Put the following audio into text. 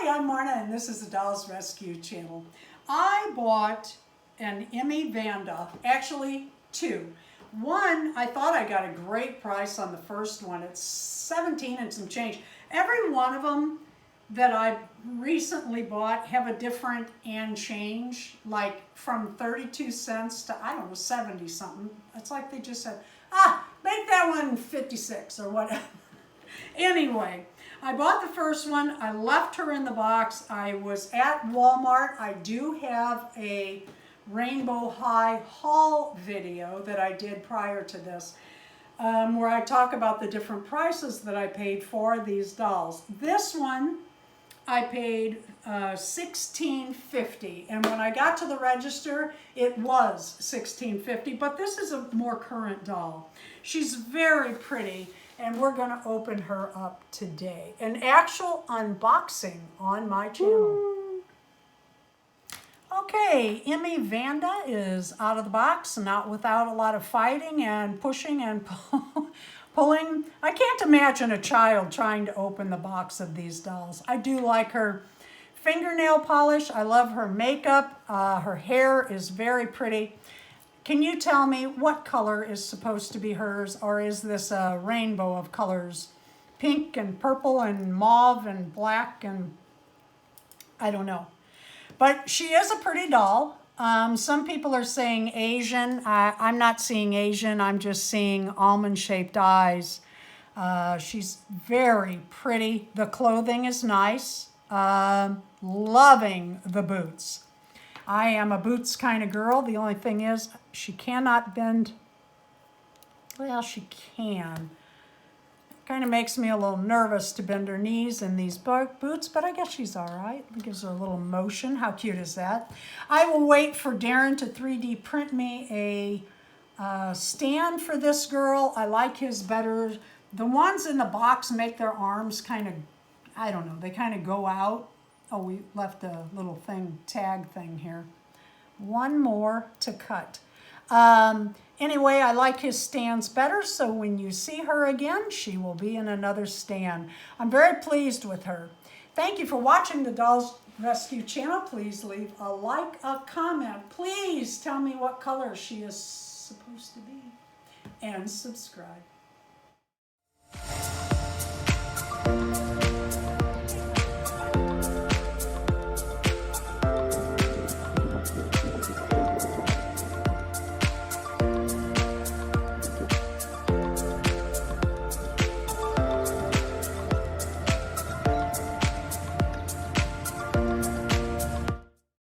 Hi, I'm Marna, and this is the Dolls Rescue Channel. I bought an Emi Vanda, actually two. One, I thought I got a great price on the first one. It's 17 and some change. Every one of them that I recently bought have a different and change, like from 32 cents to, I don't know, 70 something. It's like they just said, make that one 56 or whatever. Anyway, I bought the first one. I left her in the box. I was at Walmart. I do have a Rainbow High haul video that I did prior to this, where I talk about the different prices that I paid for these dolls. This one I paid $16.50, and when I got to the register it was $16.50, but this is a more current doll. She's very pretty, and we're going to open her up today. An actual unboxing on my channel. Okay, Emi Vanda is out of the box, not without a lot of fighting and pushing and pulling. I can't imagine a child trying to open the box of these dolls. I do like her fingernail polish. I love her makeup. Her hair is very pretty. Can you tell me what color is supposed to be hers, or is this a rainbow of colors? Pink and purple and mauve and black and I don't know. But she is a pretty doll. Some people are saying Asian. I'm not seeing Asian. I'm just seeing almond-shaped eyes. She's very pretty. The clothing is nice. Loving the boots. I am a boots kind of girl. The only thing is she cannot bend. Well, she can. It kind of makes me a little nervous to bend her knees in these boots, but I guess she's all right. It gives her a little motion. How cute is that? I will wait for Darren to 3D print me a stand for this girl. I like his better. The ones in the box make their arms kind of, I don't know, they kind of go out. Oh, we left a little thing, tag thing here. One more to cut. Anyway, I like his stands better, so when you see her again, she will be in another stand. I'm very pleased with her. Thank you for watching the Dolls Rescue Channel. Please leave a like, a comment. Please tell me what color she is supposed to be. And subscribe.